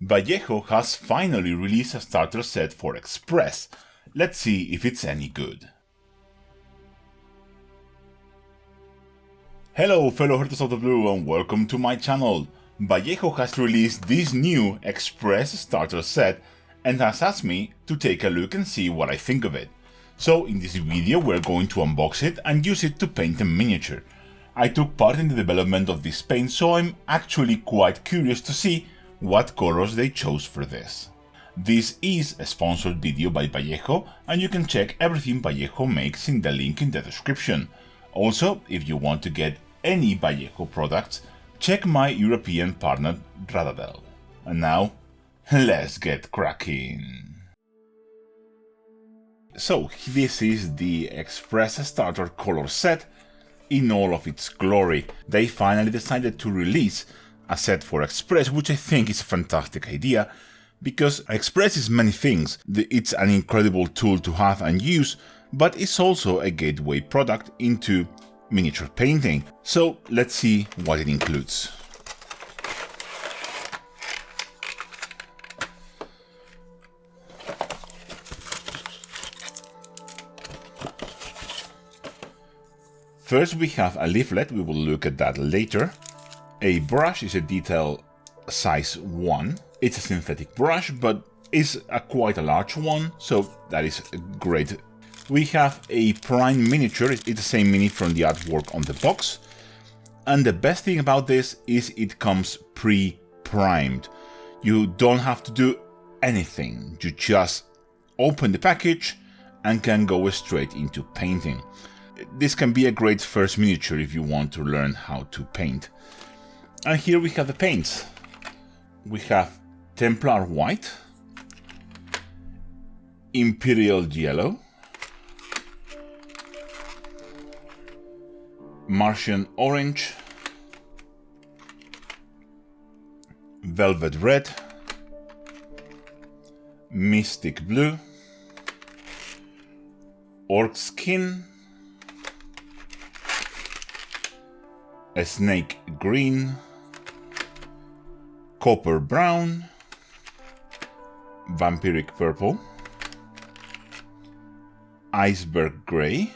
Vallejo has finally released a starter set for XPRESS. Let's see if it's any good. Hello fellow Hunters of the Blue and welcome to my channel. Vallejo has released this new XPRESS starter set and has asked me to take a look and see what I think of it. So in this video we're going to unbox it and use it to paint a miniature. I took part in the development of this paint, so I'm actually quite curious to see what colors they chose for this. This is a sponsored video by Vallejo and you can check everything Vallejo makes in the link in the description. Also, if you want to get any Vallejo products, check my European partner Radadel. And now, let's get cracking. So this is the XPRESS starter color set in all of its glory. They finally decided to release a set for XPRESS, which I think is a fantastic idea, because XPRESS is many things. It's an incredible tool to have and use, but it's also a gateway product into miniature painting. So let's see what it includes. First we have a leaflet, we will look at that later. A brush is a detail size 1. It's a synthetic brush, but is quite a large one, so that is great. We have a prime miniature, it's the same mini from the artwork on the box. And the best thing about this is it comes pre-primed. You don't have to do anything, you just open the package and can go straight into painting. This can be a great first miniature if you want to learn how to paint. And here we have the paints. We have Templar White, Imperial Yellow, Martian Orange, Velvet Red, Mystic Blue, Orc Skin, a Snake Green, Copper Brown, Vampiric Purple, Iceberg Grey,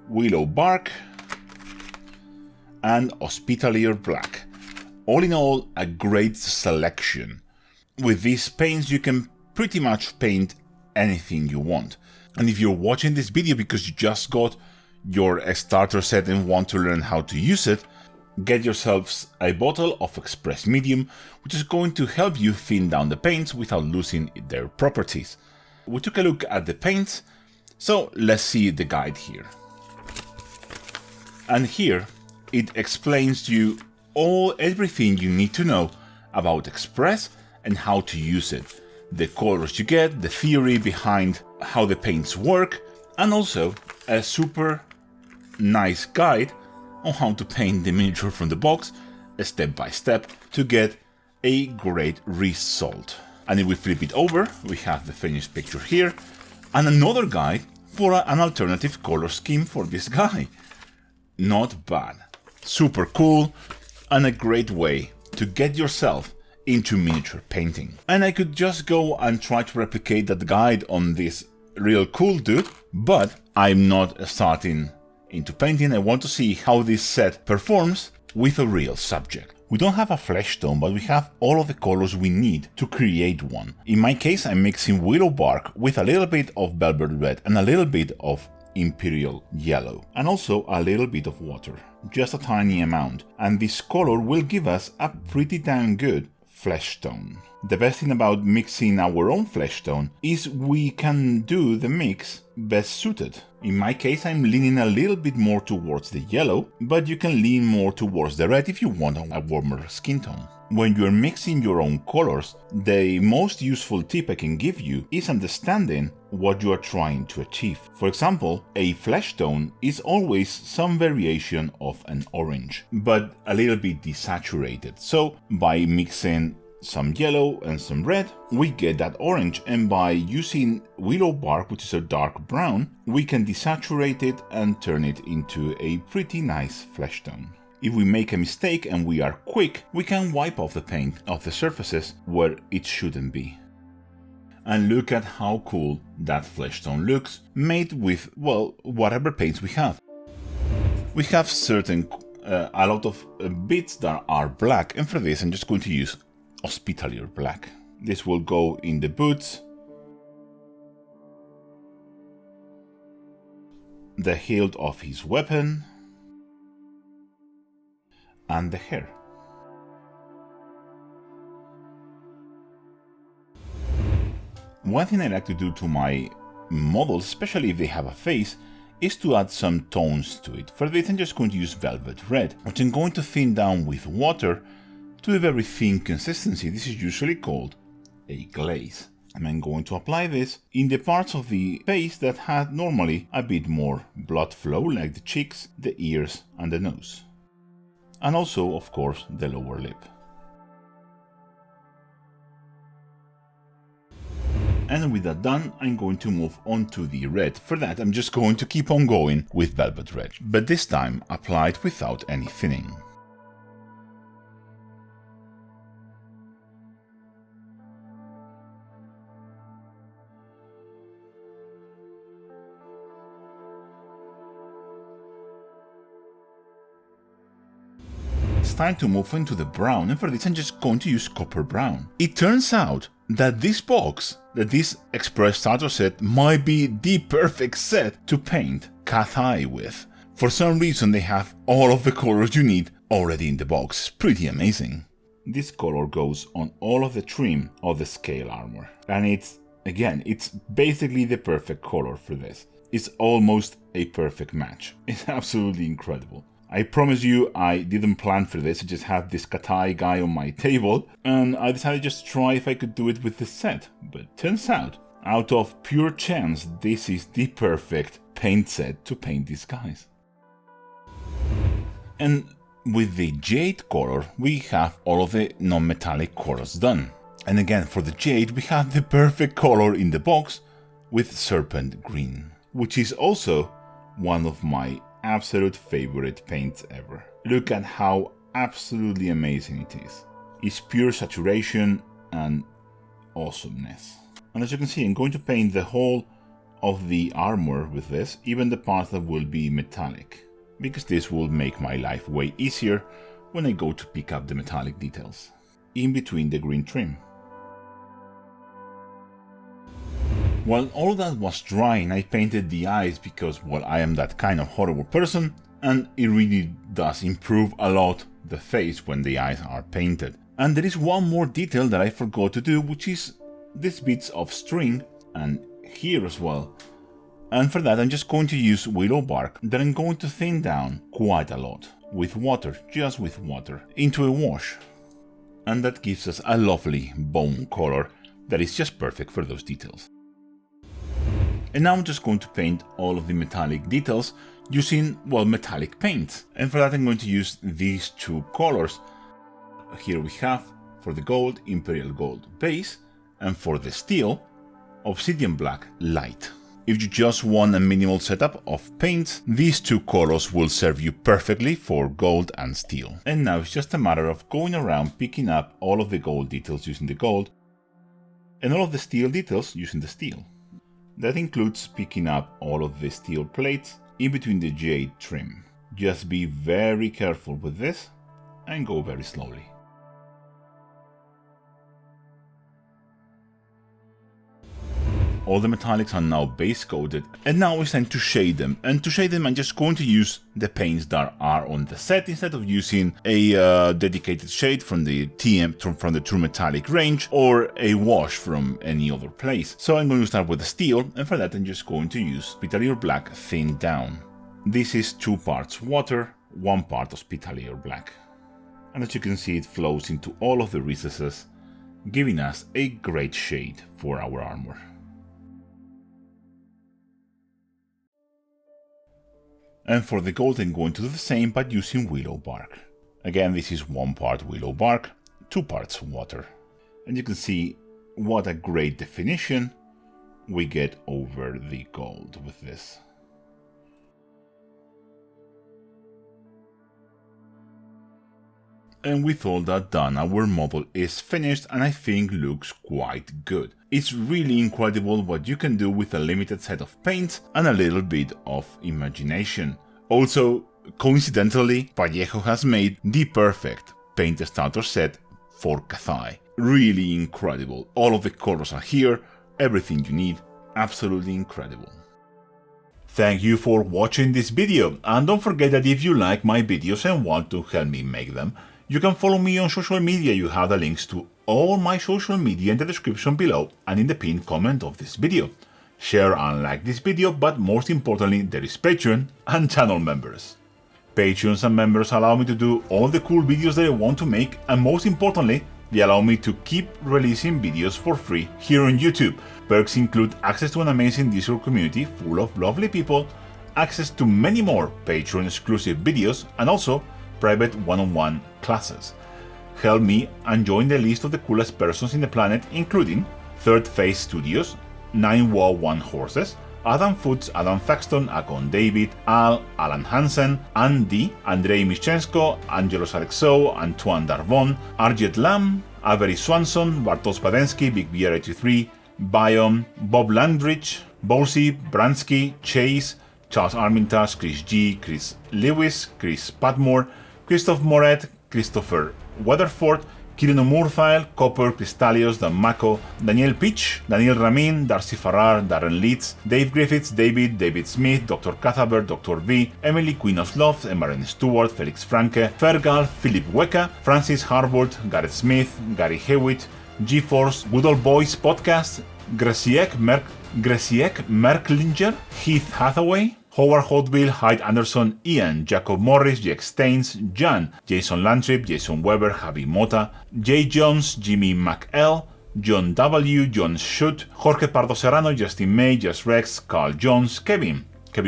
Willow Bark, and Hospitalier Black. All in all, a great selection. With these paints you can pretty much paint anything you want. And if you're watching this video because you just got your starter set and want to learn how to use it, get yourselves a bottle of XPRESS Medium, which is going to help you thin down the paints without losing their properties. We took a look at the paints, so let's see the guide here. And here it explains to you everything you need to know about XPRESS and how to use it. The colors you get, the theory behind how the paints work, and also a super nice guide on how to paint the miniature from the box, step by step, to get a great result. And if we flip it over, we have the finished picture here, and another guide for an alternative color scheme for this guy. Not bad. Super cool, and a great way to get yourself into miniature painting. And I could just go and try to replicate that guide on this real cool dude, but I'm not starting into painting. I want to see how this set performs with a real subject. We don't have a flesh tone, but we have all of the colors we need to create one. In my case, I'm mixing Willow Bark with a little bit of Velvet Red and a little bit of Imperial Yellow, and also a little bit of water, just a tiny amount, and this color will give us a pretty damn good flesh tone. The best thing about mixing our own flesh tone is we can do the mix best suited. In my case, I'm leaning a little bit more towards the yellow, but you can lean more towards the red if you want a warmer skin tone. When you're mixing your own colors, the most useful tip I can give you is understanding what you are trying to achieve. For example, a flesh tone is always some variation of an orange, but a little bit desaturated. So by mixing some yellow and some red, we get that orange, and by using Willow Bark, which is a dark brown, we can desaturate it and turn it into a pretty nice flesh tone. If we make a mistake and we are quick, we can wipe off the paint off the surfaces where it shouldn't be. And look at how cool that flesh tone looks, made with, well, whatever paints we have. We have a lot of bits that are black, and for this I'm just going to use Hospitalier black. This will go in the boots, the hilt of his weapon, and the hair. One thing I like to do to my models, especially if they have a face, is to add some tones to it. For this I'm just going to use Velvet Red, which I'm going to thin down with water to a very thin consistency. This is usually called a glaze. And I'm going to apply this in the parts of the face that had normally a bit more blood flow, like the cheeks, the ears and the nose. And also, of course, the lower lip. And with that done, I'm going to move on to the red. For that, I'm just going to keep on going with Velvet Red, but this time applied without any thinning. It's time to move into the brown, and for this I'm just going to use Copper Brown. It turns out that this XPRESS Starter Set might be the perfect set to paint Cat Eye with. For some reason they have all of the colors you need already in the box. Pretty amazing. This color goes on all of the trim of the scale armor, and it's basically the perfect color for this. It's almost a perfect match. It's absolutely incredible. I promise you, I didn't plan for this. I just had this Cat Eye guy on my table, and I decided just to try if I could do it with this set. But turns out of pure chance, this is the perfect paint set to paint these guys. And with the jade color, we have all of the non-metallic colors done. And again, for the jade, we have the perfect color in the box with Serpent Green, which is also one of my absolute favorite paints ever. Look at how absolutely amazing it is. It's pure saturation and awesomeness. And as you can see, I'm going to paint the whole of the armor with this, even the parts that will be metallic, because this will make my life way easier when I go to pick up the metallic details in between the green trim. While all that was drying, I painted the eyes because, well, I am that kind of horrible person, and it really does improve a lot the face when the eyes are painted. And there is one more detail that I forgot to do, which is these bits of string, and here as well. And for that I'm just going to use willow bark that I'm going to thin down quite a lot with water, just with water, into a wash. And that gives us a lovely bone color that is just perfect for those details. And now I'm just going to paint all of the metallic details using, well, metallic paints. And for that I'm going to use these two colors. Here we have, for the gold, Imperial Gold base, and for the steel, Obsidian Black Light. If you just want a minimal setup of paints, these two colors will serve you perfectly for gold and steel. And now it's just a matter of going around picking up all of the gold details using the gold, and all of the steel details using the steel. That includes picking up all of the steel plates in between the jade trim. Just be very careful with this and go very slowly. All the metallics are now base coated, and now it's time to shade them. And to shade them I'm just going to use the paints that are on the set instead of using a dedicated shade from the from the True Metallic range or a wash from any other place. So I'm going to start with the steel, and for that I'm just going to use Hospitalier Black thinned down. This is 2 parts water, 1 part Hospitalier Black. And as you can see, it flows into all of the recesses, giving us a great shade for our armor. And for the gold I'm going to do the same, but using willow bark. Again, this is 1 part willow bark, 2 parts water. And you can see what a great definition we get over the gold with this. And with all that done, our model is finished and I think looks quite good. It's really incredible what you can do with a limited set of paints and a little bit of imagination. Also, coincidentally, Vallejo has made the perfect paint starter set for Cathay. Really incredible. All of the colors are here, everything you need, absolutely incredible. Thank you for watching this video, and don't forget that if you like my videos and want to help me make them, you can follow me on social media. You have the links to all my social media in the description below and in the pinned comment of this video. Share and like this video, but most importantly, there is Patreon and channel members. Patrons and members allow me to do all the cool videos that I want to make, and most importantly, they allow me to keep releasing videos for free here on YouTube. Perks include access to an amazing Discord community full of lovely people, access to many more Patreon exclusive videos, and also private one-on-one classes. Help me and join the list of the coolest persons in the planet, including Third Phase Studios, 9WoW1 Horses, Adam Foods, Adam Thaxton, Akon David, Al, Alan Hansen, Andy, Andrei Michenko, Angelos Alexou, Antoine Darvon, Arjet Lam, Avery Swanson, Bartosz Padensky, Big Beer 83, Biome, Bob Landrich, Bowsy, Bransky, Chase, Charles Armitage, Chris G, Chris Lewis, Chris Patmore, Christoph Moret, Christopher Weatherford, Kirino Murthael, Copper, Crystallios, Dan Mako, Daniel Pitch, Daniel Ramin, Darcy Farrar, Darren Leeds, Dave Griffiths, David Smith, Dr. Cathaber, Dr. V, Emily Queen of Love, Emaren Stewart, Felix Franke, Fergal, Philip Weka, Francis Harwood, Gareth Smith, Gary Hewitt, GeForce, Good Old Boys Podcast, Gresiek Merklinger, Heath Hathaway, Howard Hotville, Hyde Anderson, Ian, Jacob Morris, Jack Staines, Jan, Jason Lantrip, Jason Weber, Javi Mota, Jay Jones, Jimmy McL, John W, John Schutt, Jorge Pardo Serrano, Justin May, Just Rex, Carl Jones, Kevin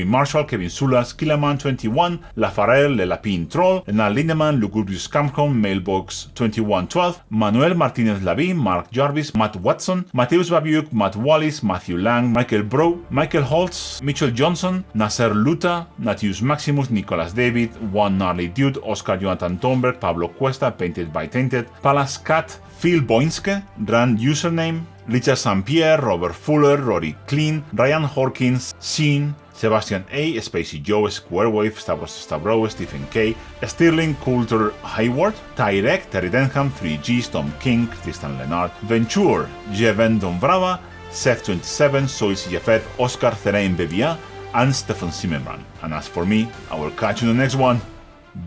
Marshall, Kevin Sulas, Killaman21, Lafarel, Lelapin Troll, Lena Lindemann, Lugubrious Camcom, Mailbox 2112, Manuel Martinez Lavi, Mark Jarvis, Matt Watson, Mateus Babiuk, Matt Wallis, Matthew Lang, Michael Bro, Michael Holtz, Mitchell Johnson, Nasser Luta, Natius Maximus, Nicholas David, One Gnarly Dude, Oscar Jonathan Thornberg, Pablo Cuesta, Painted by Tainted, Palas Cat, Phil Boinske, Rand Username, Richard St. Pierre, Robert Fuller, Rory Clean, Ryan Hawkins, Sheen, Sebastian A, Spacey Joe, Squarewave, Stavros, Stephen K, Stirling Coulter Hayward, Tyrek, Terry Denham, 3G, Tom King, Tristan Leonard, Venture, Jeven Donvrava, Seth27, Soy Sijafet, Oscar Therain Bevia, and Stefan Zimmerman. And as for me, I will catch you in the next one.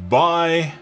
Bye!